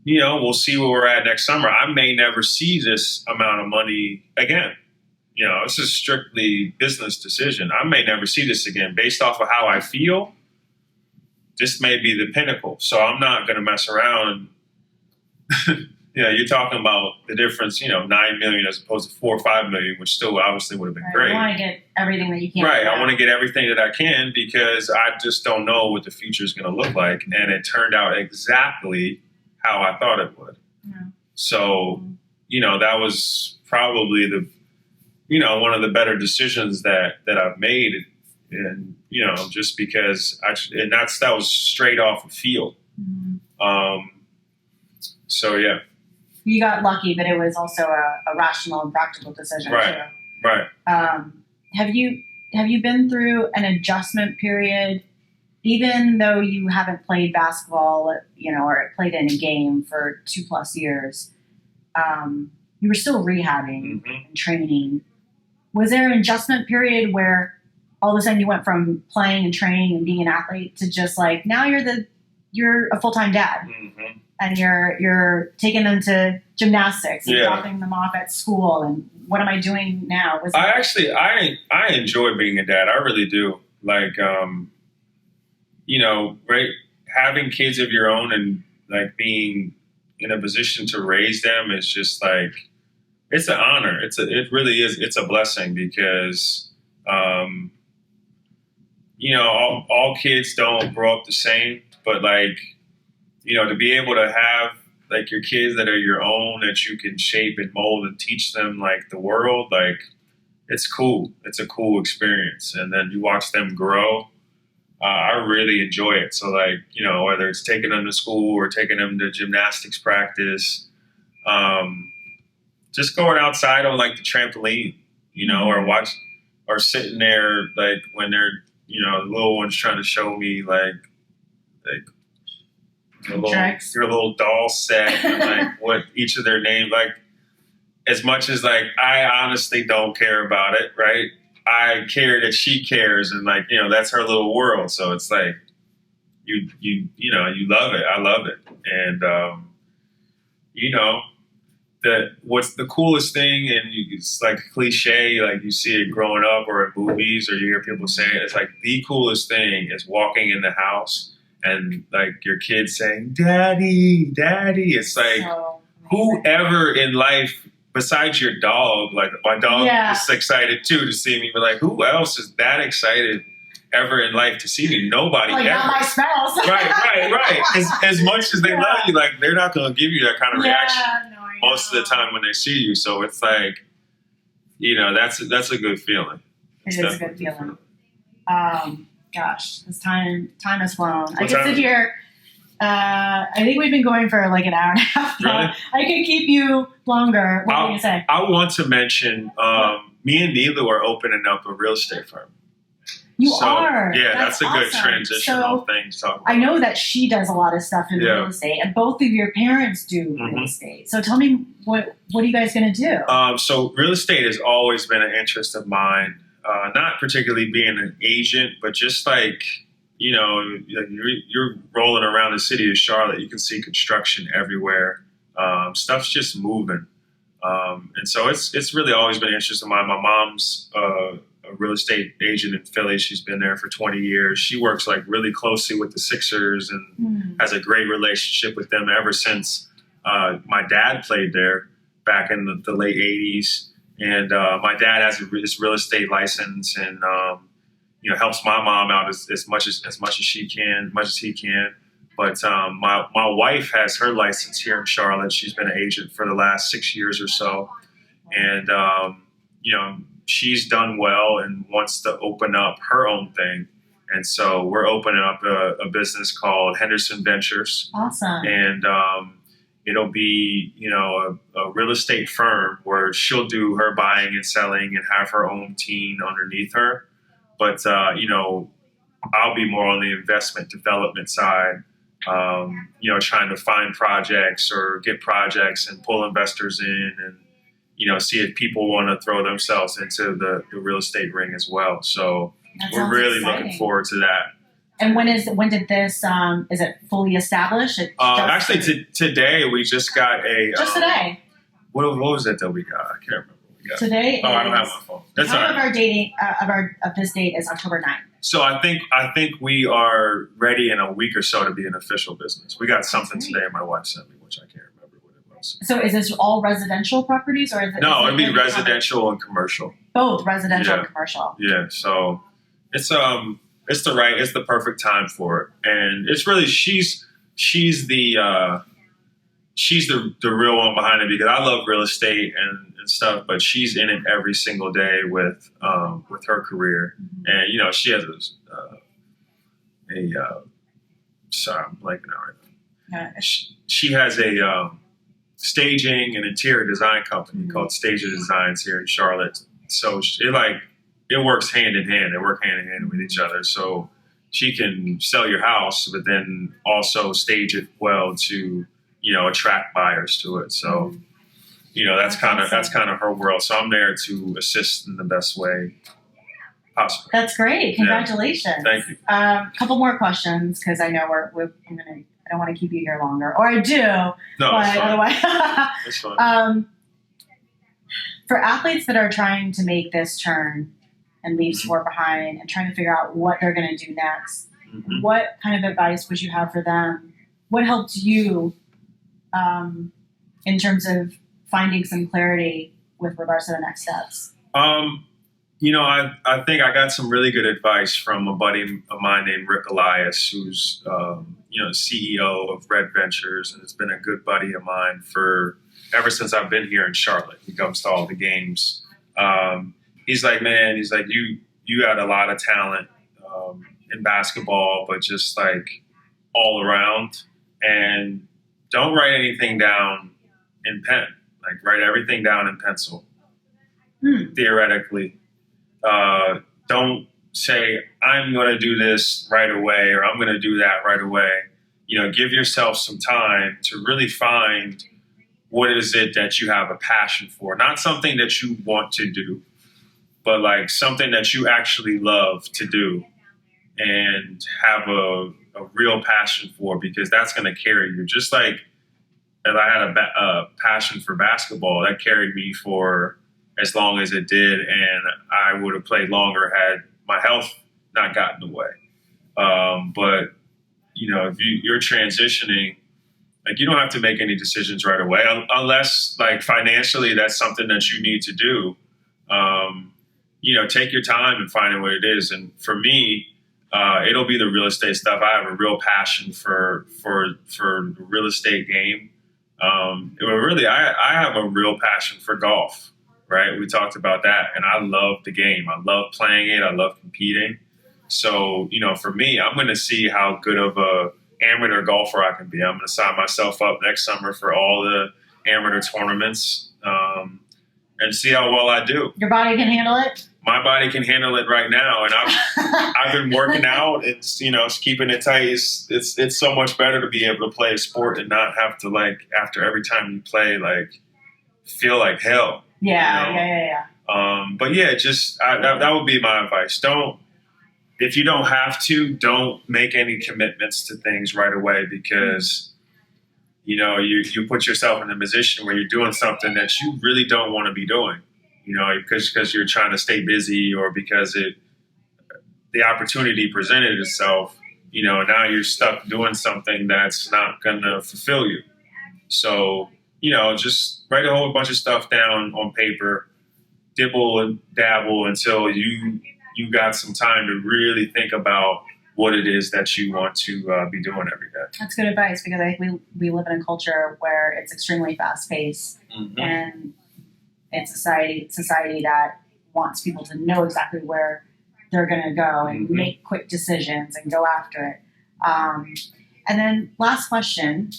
we'll see where we're at next summer. I may never see this amount of money again. This is strictly business decision. I may never see this again based off of how I feel. This may be the pinnacle, so I'm not going to mess around. You're talking about the difference, 9 million as opposed to 4 or 5 million, which still obviously would have been great. You want to get everything that you can. Right. I want to get everything that I can, because I just don't know what the future is going to look like. And it turned out exactly how I thought it would. Yeah. So, that was probably one of the better decisions that I've made. And, just because that was straight off the field. So, yeah. You got lucky, but it was also a rational and practical decision too. Right. Have you been through an adjustment period, even though you haven't played basketball, or played in a game for 2+ years? You were still rehabbing and training. Was there an adjustment period where all of a sudden you went from playing and training and being an athlete to just like, now you're a full-time dad? And you're taking them to gymnastics and dropping them off at school, and what am I doing now? I enjoy being a dad. I really do. Like, right, having kids of your own and like being in a position to raise them is just like, it's an honor. It really is. It's a blessing because, all kids don't grow up the same, but like, to be able to have like your kids that are your own, that you can shape and mold and teach them like the world, like it's cool. It's a cool experience. And then you watch them grow. I really enjoy it. So like, whether it's taking them to school or taking them to gymnastics practice, just going outside on like the trampoline, or sitting there like when they're, the little ones trying to show me like your little doll set and like what each of their names, like as much as like I honestly don't care about it, right? I care that she cares, and like that's her little world. So it's like you love it. I love it, and that what's the coolest thing, and it's like a cliche, like you see it growing up or in movies, or you hear people say it. It's like the coolest thing is walking in the house and like your kids saying, "Daddy, Daddy." It's like whoever in life besides your dog, like my dog is excited too to see me, but like who else is that excited ever in life to see me? Nobody like ever. Not my spouse. Right. As much as they love you, like they're not going to give you that kind of reaction most of the time when they see you. So it's like, that's a good feeling. It is a good feeling. Gosh, this time has flown. I could sit here. I think we've been going for like an hour and a half now. Really? I could keep you longer. What are you say? I want to mention, me and Neelu are opening up a real estate firm. You are? Yeah, that's a awesome. good transitional thing to talk about. I know that she does a lot of stuff in real estate, and both of your parents do real estate. So tell me, what are you guys going to do? So real estate has always been an interest of mine. Not particularly being an agent, but just like, you're rolling around the city of Charlotte, you can see construction everywhere. Stuff's just moving. And so it's really always been an interest of mine. My mom's a real estate agent in Philly. She's been there for 20 years. She works like really closely with the Sixers and has a great relationship with them ever since my dad played there back in the late 80s. And my dad has his real estate license and helps my mom out as much as she can, as much as he can. But my wife has her license here in Charlotte. She's been an agent for the last 6 years or so, and she's done well and wants to open up her own thing. And so we're opening up a business called Henderson Ventures. Awesome. And it'll be a real estate firm where she'll do her buying and selling and have her own team underneath her. But I'll be more on the investment development side. Trying to find projects or get projects and pull investors in and, see if people want to throw themselves into the real estate ring as well. So we're really looking forward to that. And when did this, is it fully established? Actually, today we just got a... Just today? What was it that we got? I can't remember what we got. Today I don't have my phone. That's the time all right. of this date is October 9th. So I think we are ready in a week or so to be an official business. We got something today my wife sent me, which I can't remember what it was. So is this all residential properties, or is it? No, it'd be residential and commercial. Both residential and commercial. Yeah. So it's the perfect time for it, and it's really she's the real one behind it because I love real estate and stuff, but she's in it every single day with her career, and she has sorry, I'm blanking out right now. She has a staging and interior design company called Stages Designs here in Charlotte. So it works hand in hand. They work hand in hand with each other. So she can sell your house, but then also stage it well to attract buyers to it. So. That's kind of her world. So I'm there to assist in the best way possible. That's great. Congratulations. Yeah. Thank you. Couple more questions because I know I don't want to keep you here longer, or I do. No, but otherwise, it's fine. For athletes that are trying to make this turn and leave sport behind and trying to figure out what they're going to do next. Mm-hmm. What kind of advice would you have for them? What helped you in terms of finding some clarity with regards to the next steps? I think I got some really good advice from a buddy of mine named Rick Elias, who's, CEO of Red Ventures, and it's been a good buddy of mine ever since I've been here in Charlotte. He comes to all the games. He's like, man, you got a lot of talent in basketball, but just like all around, and don't write anything down in pen. Like write everything down in pencil. Theoretically. Don't say, I'm going to do this right away or I'm going to do that right away. Give yourself some time to really find what is it that you have a passion for. Not something that you want to do, but like something that you actually love to do and have a real passion for, because that's going to carry you. Just like if I had a passion for basketball, that carried me for as long as it did, and I would have played longer had my health not gotten in the way. But if you're transitioning, like you don't have to make any decisions right away, unless like financially that's something that you need to do. Take your time and finding what it is. And for me, it'll be the real estate stuff. I have a real passion for the real estate game. I have a real passion for golf. Right. We talked about that. And I love the game. I love playing it. I love competing. So, for me, I'm going to see how good of a amateur golfer I can be. I'm going to sign myself up next summer for all the amateur tournaments and see how well I do. Your body can handle it? My body can handle it right now. And I've been working out. It's keeping it tight. It's so much better to be able to play a sport and not have to, like, after every time you play, like, feel like hell. Yeah. But yeah, that would be my advice. If you don't have to, don't make any commitments to things right away, because, you put yourself in a position where you're doing something that you really don't want to be doing, because you're trying to stay busy or because the opportunity presented itself, now you're stuck doing something that's not going to fulfill you. So, just write a whole bunch of stuff down on paper, dibble and dabble until you got some time to really think about what it is that you want to be doing every day. That's good advice, because I think we live in a culture where it's extremely fast paced, and it's society that wants people to know exactly where they're going to go and make quick decisions and go after it. And then last question,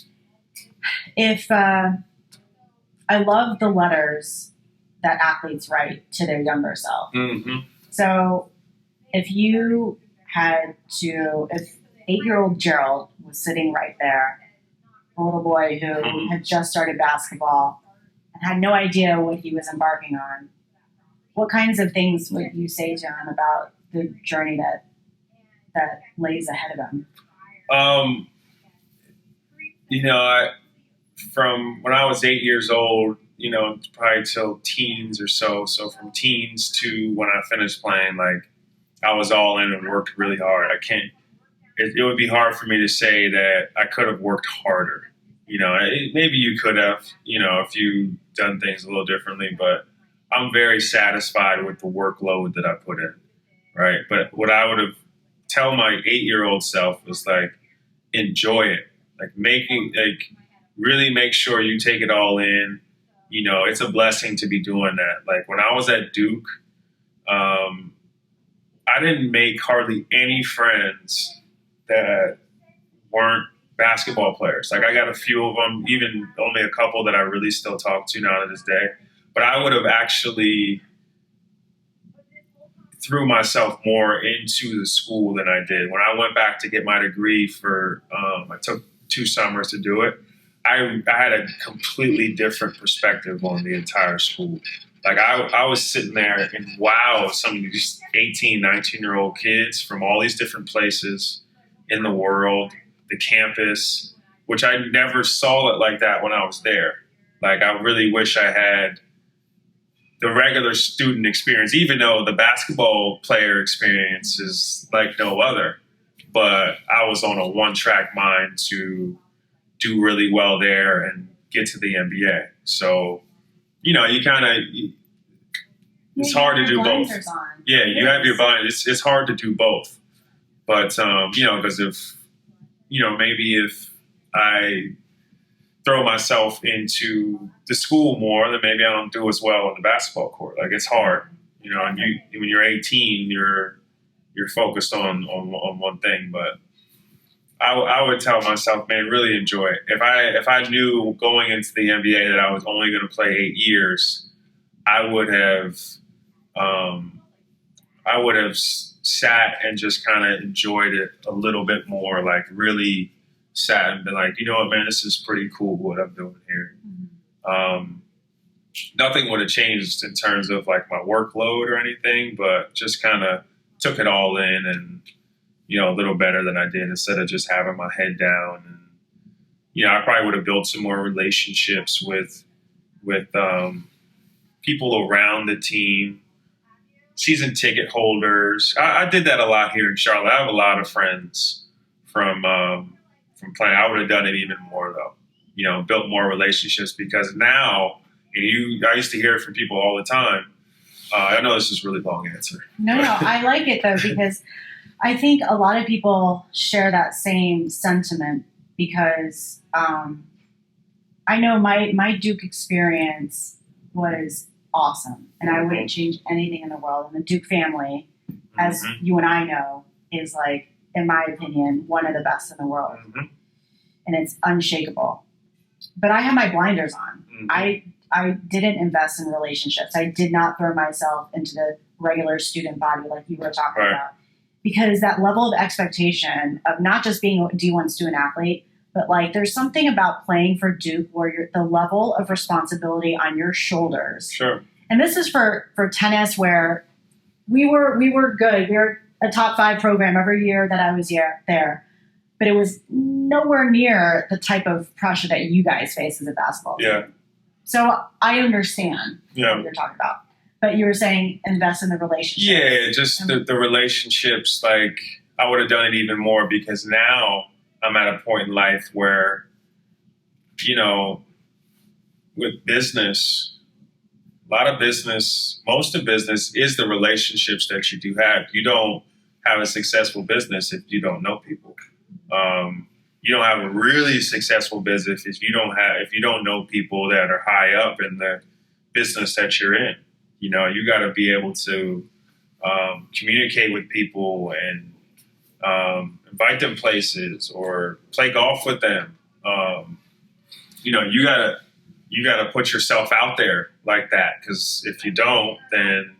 if I love the letters that athletes write to their younger self. So if 8-year-old Gerald was sitting right there, a little boy who had just started basketball and had no idea what he was embarking on, what kinds of things would you say to him about the journey that lays ahead of him? From when I was 8 years old, probably till teens or so. So from teens to when I finished playing, like I was all in and worked really hard. It would be hard for me to say that I could have worked harder. Maybe you could have, if you done things a little differently, but I'm very satisfied with the workload that I put in. Right. But what I would have tell my 8-year-old self was like, enjoy it. Like really make sure you take it all in. It's a blessing to be doing that. Like when I was at Duke, I didn't make hardly any friends that weren't basketball players. Like I got a few of them, even only a couple that I really still talk to now to this day. But I would have actually threw myself more into the school than I did. When I went back to get my degree I took 2 summers to do it. I had a completely different perspective on the entire school. Like I was sitting there and wow, some of these 18, 19-year-old kids from all these different places in the world, the campus, which I never saw it like that when I was there. Like I really wish I had the regular student experience, even though the basketball player experience is like no other. But I was on a one-track mind to do really well there and get to the NBA. So, you know, you kind of, it's hard to do both. Yeah, you have your blinders. It's hard to do both. But, you know, because maybe if I throw myself into the school more, then maybe I don't do as well on the basketball court. Like, it's hard, you know, and when you're 18, you're focused on one thing. But I would tell myself, man, really enjoy it. If I knew going into the NBA that I was only going to play 8 years, I would have sat and just kind of enjoyed it a little bit more, like really sat and been like, you know what, man, this is pretty cool what I'm doing here. Mm-hmm. Nothing would have changed in terms of like my workload or anything, but just kind of took it all in and, you know, a little better than I did instead of just having my head down. And, you know, I probably would have built some more relationships with people around the team, season ticket holders. I did that a lot here in Charlotte. I have a lot of friends from playing. I would have done it even more though, you know, built more relationships because now, and I used to hear it from people all the time. I know this is a really long answer. No, I like it though, because I think a lot of people share that same sentiment because I know my Duke experience was awesome and I wouldn't change anything in the world. And the Duke family, as you and I know, is like, in my opinion, one of the best in the world. Mm-hmm. And it's unshakable. But I have my blinders on. Mm-hmm. I didn't invest in relationships. I did not throw myself into the regular student body like you were talking about. Because that level of expectation of not just being a D1 student athlete, but like there's something about playing for Duke where the level of responsibility on your shoulders. Sure. And this is for tennis where we were good. We were a top 5 program every year that I was there. But it was nowhere near the type of pressure that you guys face as a basketball team. Yeah. So I understand what you're talking about. But you were saying invest in the relationships. Yeah, just the relationships. Like, I would have done it even more because now I'm at a point in life where, you know, with business, most of business is the relationships that you do have. You don't have a successful business if you don't know people. You don't have a really successful business if you don't know people that are high up in the business that you're in. You know, you got to be able to communicate with people and invite them places or play golf with them. You know, you gotta put yourself out there like that, because if you don't, then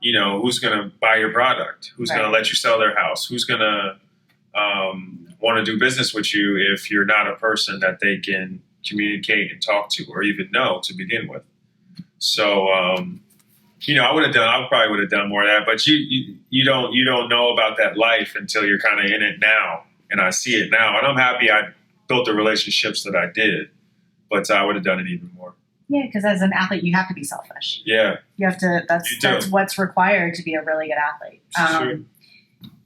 you know who's gonna buy your product, who's gonna let you sell their house, who's gonna want to do business with you if you're not a person that they can communicate and talk to or even know to begin with. So, you know, I probably would have done more of that, but you don't know about that life until you're kind of in it now. And I see it now, and I'm happy I built the relationships that I did, but I would have done it even more. Yeah. Cause as an athlete, you have to be selfish. Yeah. You have to, that's what's required to be a really good athlete. True.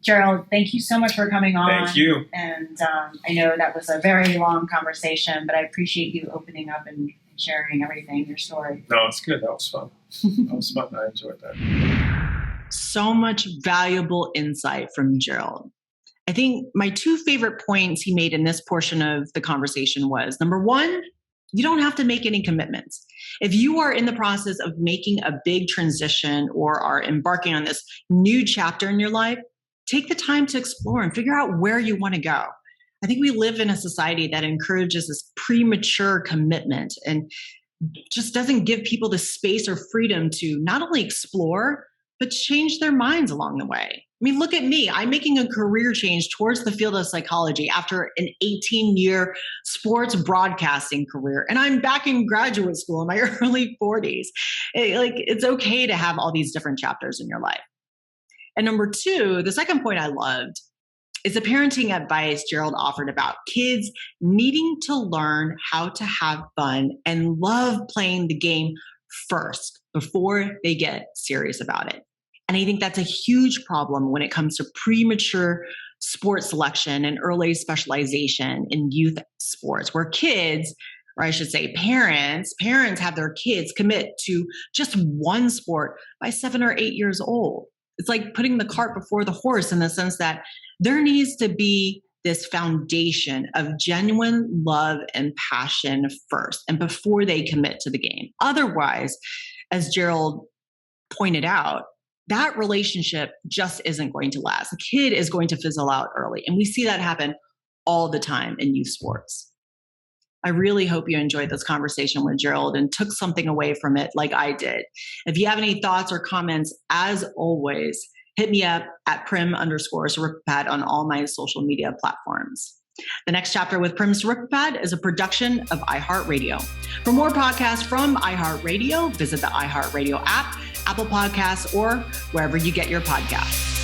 Gerald, thank you so much for coming on. Thank you. And I know that was a very long conversation, but I appreciate you opening up and sharing everything, your story. No, it's good. That was fun. That was fun. I enjoyed that. So much valuable insight from Gerald. I think my 2 favorite points he made in this portion of the conversation was, number 1, you don't have to make any commitments. If you are in the process of making a big transition or are embarking on this new chapter in your life, take the time to explore and figure out where you want to go. I think we live in a society that encourages this premature commitment and just doesn't give people the space or freedom to not only explore, but change their minds along the way. I mean, look at me. I'm making a career change towards the field of psychology after an 18-year sports broadcasting career. And I'm back in graduate school in my early 40s. It's okay to have all these different chapters in your life. And number 2, the second point I loved is the parenting advice Gerald offered about kids needing to learn how to have fun and love playing the game first before they get serious about it. And I think that's a huge problem when it comes to premature sports selection and early specialization in youth sports, where kids, or I should say parents have their kids commit to just one sport by 7 or 8 years old. It's like putting the cart before the horse in the sense that there needs to be this foundation of genuine love and passion first and before they commit to the game. Otherwise, as Gerald pointed out, that relationship just isn't going to last. The kid is going to fizzle out early. And we see that happen all the time in youth sports. I really hope you enjoyed this conversation with Gerald and took something away from it like I did. If you have any thoughts or comments, as always, hit me up at Prim_Siripipat on all my social media platforms. The Next Chapter with Prim Siripipat is a production of iHeartRadio. For more podcasts from iHeartRadio, visit the iHeartRadio app, Apple Podcasts, or wherever you get your podcasts.